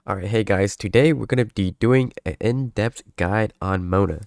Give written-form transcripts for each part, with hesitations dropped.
Alright, hey guys, today we're going to be doing an in-depth guide on Mona.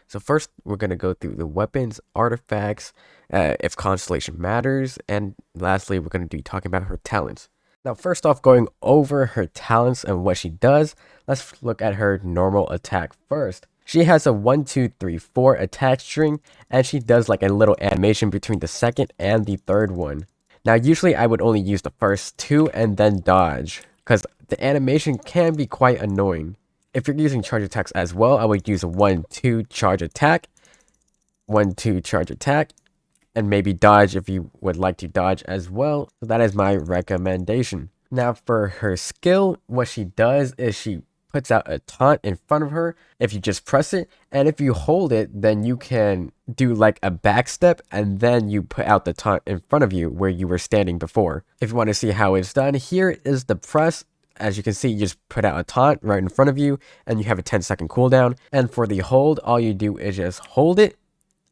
So first, we're going to go through the weapons, artifacts, if Constellation matters, and lastly, we're going to be talking about her talents. Now, first off, going over her talents and what she does, let's look at her normal attack first. She has a 1, 2, 3, 4 attach string, and she does like a little animation between the second and the third one. Now, usually I would only use the first two and then dodge, because the animation can be quite annoying. If you're using charge attacks as well, I would use a 1, 2 charge attack, 1, 2 charge attack, and maybe dodge if you would like to dodge as well. So that is my recommendation. Now for her skill, what she does is she puts out a taunt in front of her if you just press it, and if you hold it, then you can do like a backstep and then you put out the taunt in front of you where you were standing before. If you want to see how it's done, here is the press. As you can see, you just put out a taunt right in front of you and you have a 10-second cooldown. And for the hold, all you do is just hold it,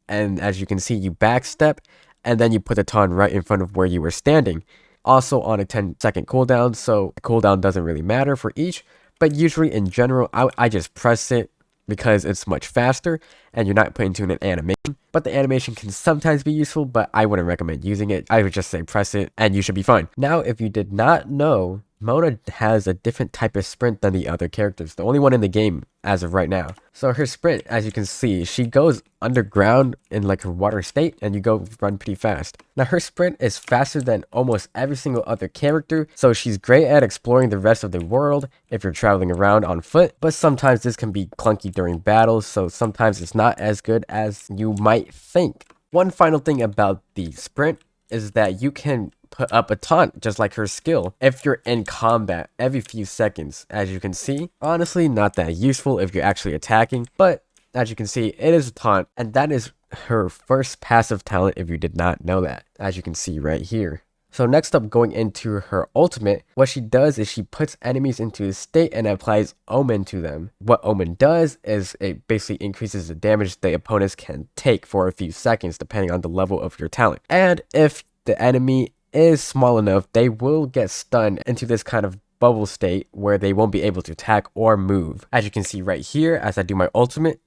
and as you can see, you backstep and then you put the taunt right in front of where you were standing. Also on a 10-second cooldown, so the cooldown doesn't really matter for each. But usually in general, I just press it because it's much faster and you're not putting into an animation. But the animation can sometimes be useful, but I wouldn't recommend using it. I would just say press it and you should be fine. Now, if you did not know, Mona has a different type of sprint than the other characters, the only one in the game as of right now. So her sprint, as you can see, she goes underground in like her water state and you go run pretty fast. Now her sprint is faster than almost every single other character, so she's great at exploring the rest of the world if you're traveling around on foot, but sometimes this can be clunky during battles, so sometimes it's not as good as you might think. One final thing about the sprint is that you can put up a taunt just like her skill if you're in combat every few seconds. As you can see, honestly not that useful if you're actually attacking, but as you can see, it is a taunt, and that is her first passive talent if you did not know that, as you can see right here. So next up, going into her ultimate, what she does is she puts enemies into a state and applies Omen to them. What Omen does is it basically increases the damage the opponents can take for a few seconds depending on the level of your talent. And if the enemy is small enough, they will get stunned into this kind of bubble state where they won't be able to attack or move. As you can see right here, as I do my ultimate,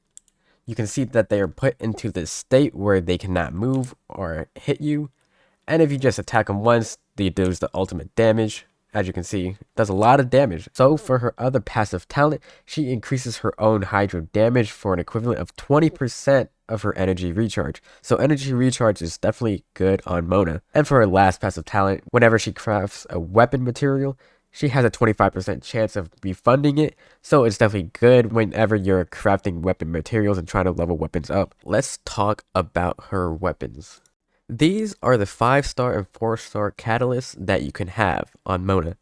you can see that they are put into this state where they cannot move or hit you. And if you just attack them once, they do the ultimate damage. As you can see, it does a lot of damage. So for her other passive talent, she increases her own hydro damage for an equivalent of 20% of her energy recharge. So energy recharge is definitely good on Mona. And for her last passive talent, whenever she crafts a weapon material, she has a 25% chance of refunding it. So it's definitely good whenever you're crafting weapon materials and trying to level weapons up. Let's talk about her weapons. These are the 5-star and 4-star catalysts that you can have on Mona.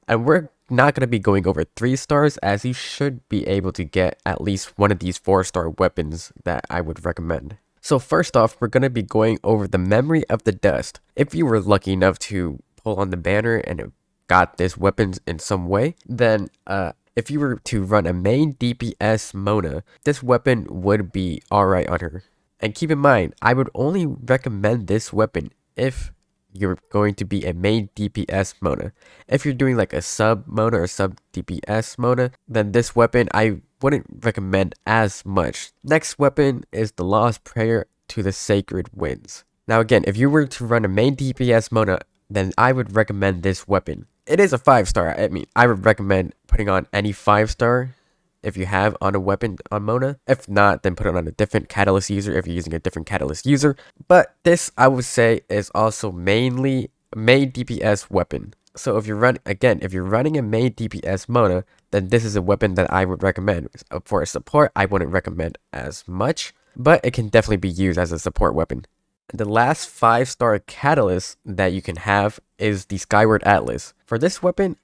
And we're not going to be going over 3 stars, as you should be able to get at least one of these 4-star weapons that I would recommend. So first off, we're going to be going over the Memory of the Dust. If you were lucky enough to pull on the banner and it got this weapons in some way, then if you were to run a main DPS Mona, this weapon would be alright on her. And keep in mind, I would only recommend this weapon if you're going to be a main DPS Mona. If you're doing like a sub Mona or sub DPS Mona, then this weapon I wouldn't recommend as much. Next weapon is the Lost Prayer to the Sacred Winds. Now again, if you were to run a main DPS Mona, then I would recommend this weapon. It is a 5-star. I mean, I would recommend putting on any 5-star if you have on a weapon on Mona. If not, then put it on a different catalyst user if you're using a different catalyst user. But this, I would say, is also mainly a main DPS weapon. So if you're running a main DPS Mona, then this is a weapon that I would recommend. For a support, I wouldn't recommend as much, but it can definitely be used as a support weapon. The last 5-star catalyst that you can have is the Skyward Atlas. For this weapon,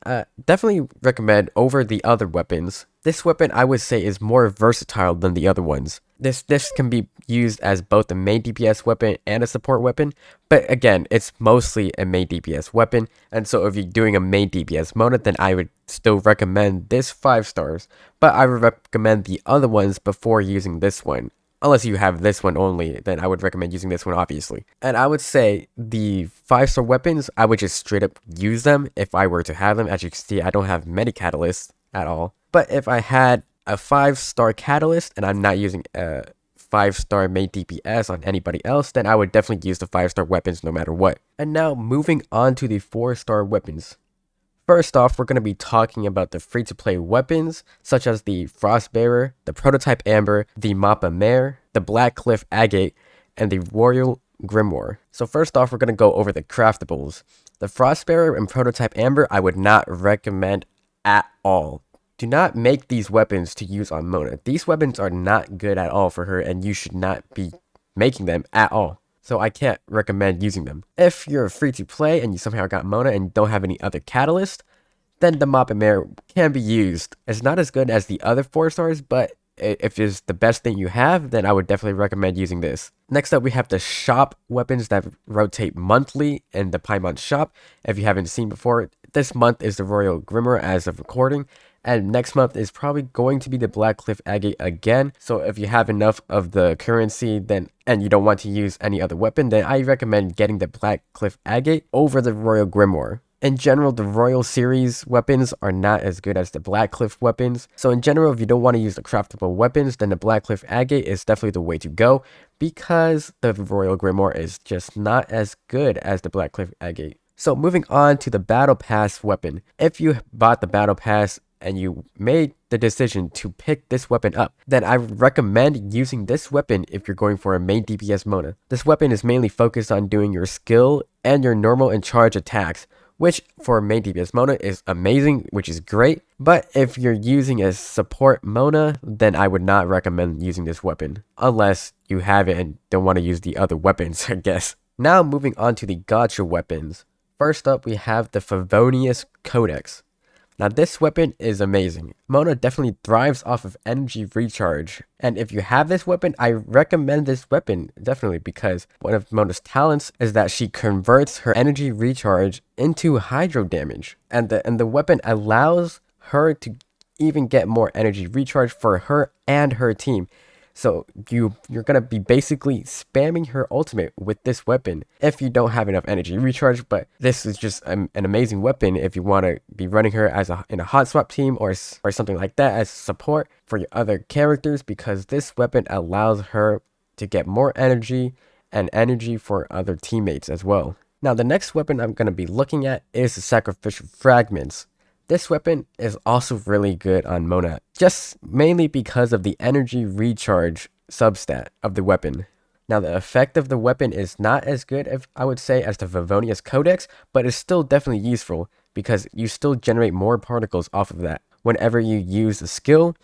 definitely recommend over the other weapons. This weapon, I would say, is more versatile than the other ones. This can be used as both a main DPS weapon and a support weapon, but again, it's mostly a main DPS weapon, and so if you're doing a main DPS Mona, then I would still recommend this 5 stars, but I would recommend the other ones before using this one. Unless you have this one only, then I would recommend using this one, obviously. And I would say the 5-star weapons, I would just straight up use them if I were to have them. As you can see, I don't have many catalysts at all. But if I had a 5-star catalyst and I'm not using a 5-star main DPS on anybody else, then I would definitely use the 5-star weapons no matter what. And now moving on to the 4-star weapons. First off, we're going to be talking about the free-to-play weapons, such as the Frostbearer, the Prototype Amber, the Mappa Mare, the Black Cliff Agate, and the Royal Grimoire. So first off, we're going to go over the craftables. The Frostbearer and Prototype Amber, I would not recommend at all. Do not make these weapons to use on Mona. These weapons are not good at all for her, and you should not be making them at all. So I can't recommend using them. If you're free to play and you somehow got Mona and don't have any other catalyst, then the Mappa Mare can be used. It's not as good as the other 4 stars, but if it's the best thing you have, then I would definitely recommend using this. Next up, we have the shop weapons that rotate monthly in the Paimon shop. If you haven't seen before, this month is the Royal Grimoire as of recording. And next month is probably going to be the Black Cliff Agate again. So if you have enough of the currency and you don't want to use any other weapon, then I recommend getting the Black Cliff Agate over the Royal Grimoire. In general, the Royal series weapons are not as good as the Black Cliff weapons. So in general, if you don't want to use the craftable weapons, then the Black Cliff Agate is definitely the way to go, because the Royal Grimoire is just not as good as the Black Cliff Agate. So moving on to the Battle Pass weapon. If you bought the Battle Pass and you made the decision to pick this weapon up, then I recommend using this weapon if you're going for a main DPS Mona. This weapon is mainly focused on doing your skill and your normal and charge attacks, which for a main DPS Mona is amazing, which is great. But if you're using a support Mona, then I would not recommend using this weapon, unless you have it and don't want to use the other weapons, I guess. Now moving on to the gacha weapons. First up, we have the Favonius Codex. Now this weapon is amazing. Mona definitely thrives off of energy recharge, and if you have this weapon, I recommend this weapon definitely, because one of Mona's talents is that she converts her energy recharge into hydro damage, and the weapon allows her to even get more energy recharge for her and her team. So you're going to be basically spamming her ultimate with this weapon if you don't have enough energy recharge. But this is just an amazing weapon if you want to be running her as in a hot swap team or something like that as support for your other characters, because this weapon allows her to get more energy and energy for other teammates as well. Now the next weapon I'm going to be looking at is the Sacrificial Fragments. This weapon is also really good on Mona, just mainly because of the energy recharge substat of the weapon. Now the effect of the weapon is not as good, I would say, as the Favonius Codex, but it's still definitely useful because you still generate more particles off of that. Whenever you use the skill,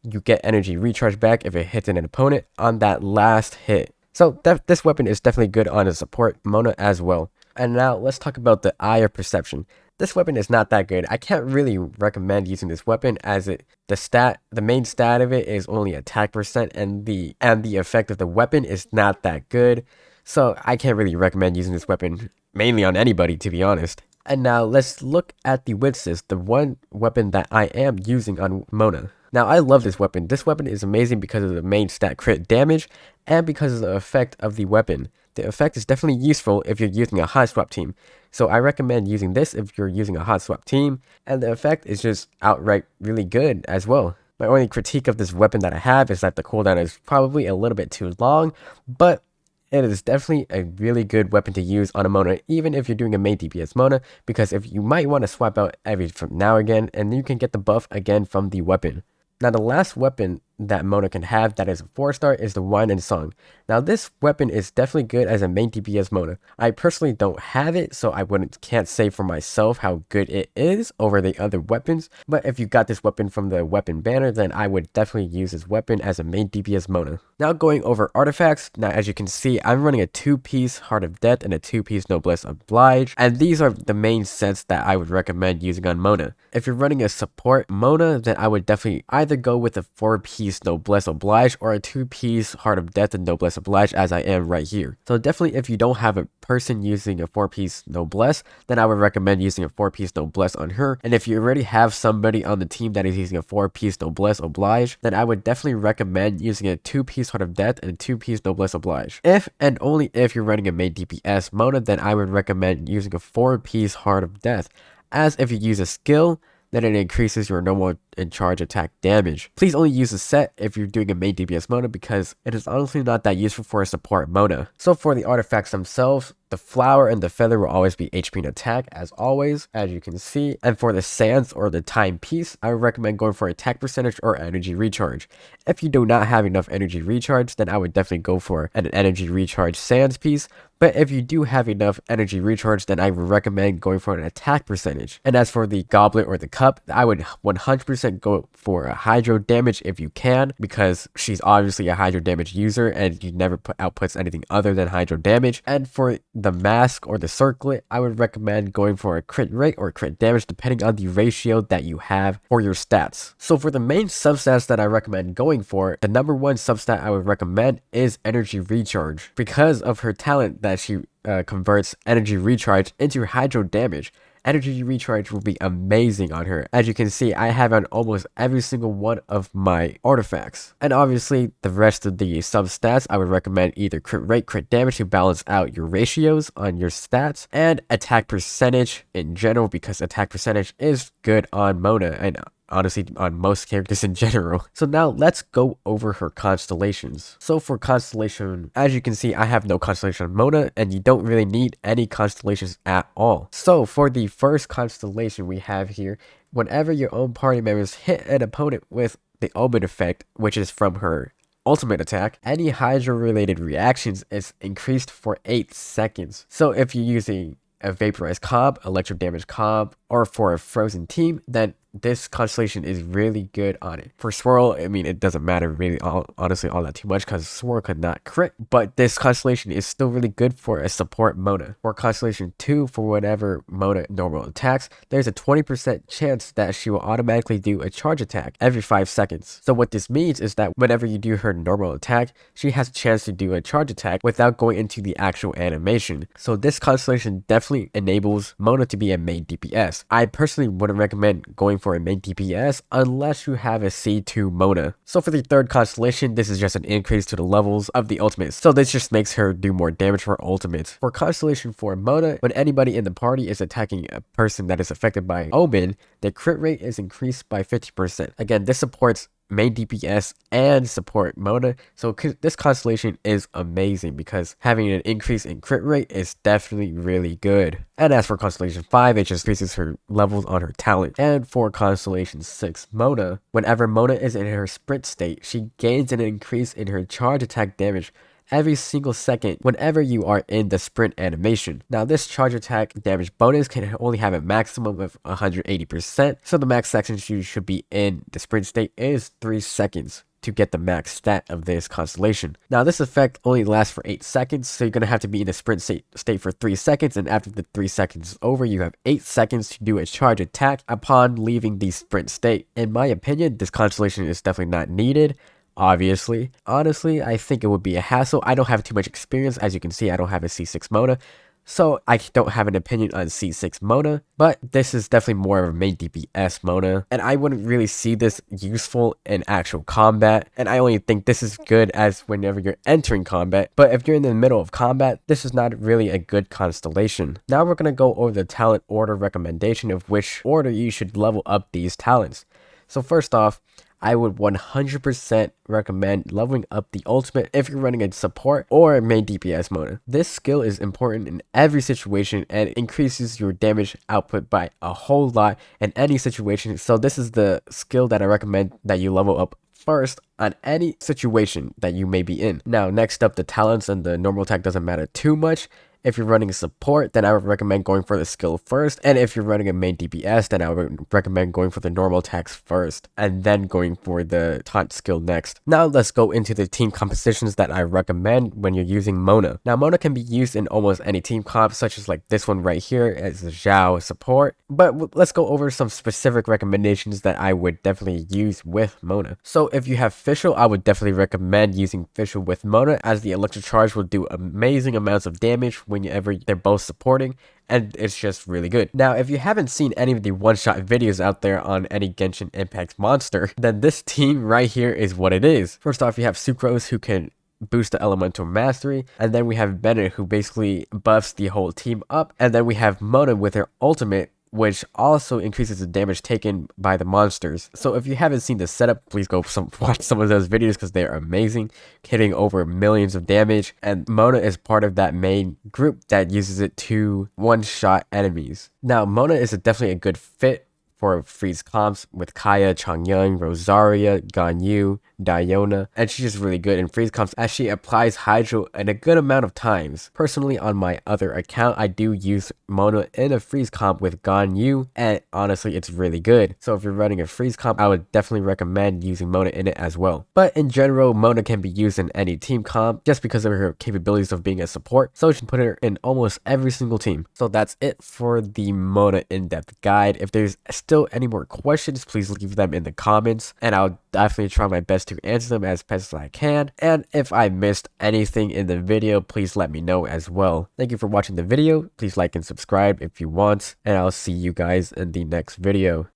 you get energy recharge back if it hits an opponent on that last hit. So this weapon is definitely good on a support Mona as well. And now let's talk about the Eye of Perception. This weapon is not that good. I can't really recommend using this weapon, as the main stat of it is only attack percent, and the effect of the weapon is not that good. So I can't really recommend using this weapon mainly on anybody, to be honest. And now let's look at the Witsis, the one weapon that I am using on Mona. Now I love this weapon. This weapon is amazing because of the main stat crit damage and because of the effect of the weapon. The effect is definitely useful if you're using a hot swap team. So I recommend using this if you're using a hot swap team, and the effect is just outright really good as well. My only critique of this weapon that I have is that the cooldown is probably a little bit too long, but it is definitely a really good weapon to use on a Mona, even if you're doing a main DPS Mona, because if you might want to swap out every from now again, and you can get the buff again from the weapon. Now the last weapon that Mona can have that is a 4-star is the Wine and Song. Now this weapon is definitely good as a main DPS Mona. I personally don't have it, so I can't say for myself how good it is over the other weapons, but if you got this weapon from the weapon banner, then I would definitely use this weapon as a main DPS Mona. Now going over artifacts, now as you can see, I'm running a 2-piece Heart of Death and a 2-piece Noblesse Oblige, and these are the main sets that I would recommend using on Mona. If you're running a support Mona, then I would definitely either go with a 4-piece 4-piece Noblesse Oblige or a 2-piece Heart of Death and Noblesse Oblige, as I am right here. So definitely if you don't have a person using a 4-piece Noblesse, then I would recommend using a 4-piece Noblesse on her. And if you already have somebody on the team that is using a 4-piece Noblesse Oblige, then I would definitely recommend using a 2-piece Heart of Death and a 2-piece Noblesse Oblige. If and only if you're running a main DPS Mona, then I would recommend using a 4-piece Heart of Death, as if you use a skill, then it increases your normal and charge attack damage. Please only use a set if you're doing a main DPS Mona, because it is honestly not that useful for a support Mona. So for the artifacts themselves, the flower and the feather will always be HP and attack as always, as you can see. And for the sands or the timepiece, I would recommend going for attack percentage or energy recharge. If you do not have enough energy recharge, then I would definitely go for an energy recharge sands piece. But if you do have enough energy recharge, then I would recommend going for an attack percentage. And as for the goblet or the cup, I would 100% go for a hydro damage if you can, because she's obviously a hydro damage user and you never outputs anything other than hydro damage. And for the mask or the circlet, I would recommend going for a crit rate or crit damage depending on the ratio that you have for your stats. So for the main substats that I recommend going for, the number one substat I would recommend is energy recharge, because of her talent that she converts energy recharge into hydro damage. Energy recharge will be amazing on her. As you can see, I have on almost every single one of my artifacts. And obviously, the rest of the substats, I would recommend either crit rate, crit damage to balance out your ratios on your stats, and attack percentage in general, because attack percentage is good on Mona and honestly on most characters in general. So now let's go over her constellations. So for constellation, as you can see, I have no constellation on Mona, and you don't really need any constellations at all. So for the first constellation we have here, whenever your own party members hit an opponent with the Omen effect, which is from her ultimate attack, any hydro related reactions is increased for 8 seconds. So if you're using a vaporized comp, electro damage comp, or for a frozen team, then this constellation is really good on it. For Swirl, I mean, it doesn't matter really honestly all that too much, because Swirl could not crit, but this constellation is still really good for a support Mona. For Constellation 2, for whatever Mona normal attacks, there's a 20% chance that she will automatically do a charge attack every 5 seconds. So what this means is that whenever you do her normal attack, she has a chance to do a charge attack without going into the actual animation. So this constellation definitely enables Mona to be a main DPS. I personally wouldn't recommend going for a main DPS unless you have a C2 Mona. So for the third constellation, this is just an increase to the levels of the ultimates. So this just makes her do more damage for ultimates. For Constellation 4 Mona, when anybody in the party is attacking a person that is affected by Omen, the crit rate is increased by 50%. Again, this supports main DPS and support Mona, so this constellation is amazing because having an increase in crit rate is definitely really good. And as for Constellation 5, it just increases her levels on her talent. And for Constellation 6 Mona, whenever Mona is in her sprint state, she gains an increase in her charge attack damage every single second whenever you are in the sprint animation. Now this charge attack damage bonus can only have a maximum of 180%, so the max seconds you should be in the sprint state is 3 seconds to get the max stat of this constellation. Now this effect only lasts for 8 seconds, so you're going to have to be in the sprint state for 3 seconds, and after the 3 seconds is over, you have 8 seconds to do a charge attack upon leaving the sprint state. In my opinion, this constellation is definitely not needed. Obviously, honestly, I think it would be a hassle. I don't have too much experience. As you can see, I don't have a C6 Mona, so I don't have an opinion on C6 Mona, but this is definitely more of a main DPS Mona, and I wouldn't really see this useful in actual combat, and I only think this is good as whenever you're entering combat, but if you're in the middle of combat, this is not really a good constellation. Now we're going to go over the talent order recommendation of which order you should level up these talents. So first off, I would 100% recommend leveling up the ultimate if you're running a support or main DPS Mona. This skill is important in every situation and increases your damage output by a whole lot in any situation. So this is the skill that I recommend that you level up first on any situation that you may be in. Now next up, the talents and the normal attack doesn't matter too much. If you're running a support, then I would recommend going for the skill first. And if you're running a main DPS, then I would recommend going for the normal attacks first, and then going for the taunt skill next. Now let's go into the team compositions that I recommend when you're using Mona. Now Mona can be used in almost any team comp, such as like this one right here as a Zhao support. But let's go over some specific recommendations that I would definitely use with Mona. So if you have Fischl, I would definitely recommend using Fischl with Mona, as the electric charge will do amazing amounts of damage whenever they're both supporting, and it's just really good. Now, if you haven't seen any of the one-shot videos out there on any Genshin Impact monster, then this team right here is what it is. First off, you have Sucrose, who can boost the elemental mastery, and then we have Bennett, who basically buffs the whole team up, and then we have Mona with her ultimate, which also increases the damage taken by the monsters. So if you haven't seen the setup, please go watch some of those videos, because they are amazing, hitting over millions of damage. And Mona is part of that main group that uses it to one-shot enemies. Now Mona is definitely a good fit for freeze comps with Kaya, Changyang, Rosaria, Ganyu, Diona, and she's just really good in freeze comps as she applies Hydro in a good amount of times. Personally, on my other account, I do use Mona in a freeze comp with Ganyu, and honestly, it's really good. So if you're running a freeze comp, I would definitely recommend using Mona in it as well. But in general, Mona can be used in any team comp just because of her capabilities of being a support, so you can put her in almost every single team. So that's it for the Mona in-depth guide. If there's still any more questions, please leave them in the comments, and I'll definitely try my best to answer them as best as I can. And if I missed anything in the video, please let me know as well. Thank you for watching the video. Please like and subscribe if you want, and I'll see you guys in the next video.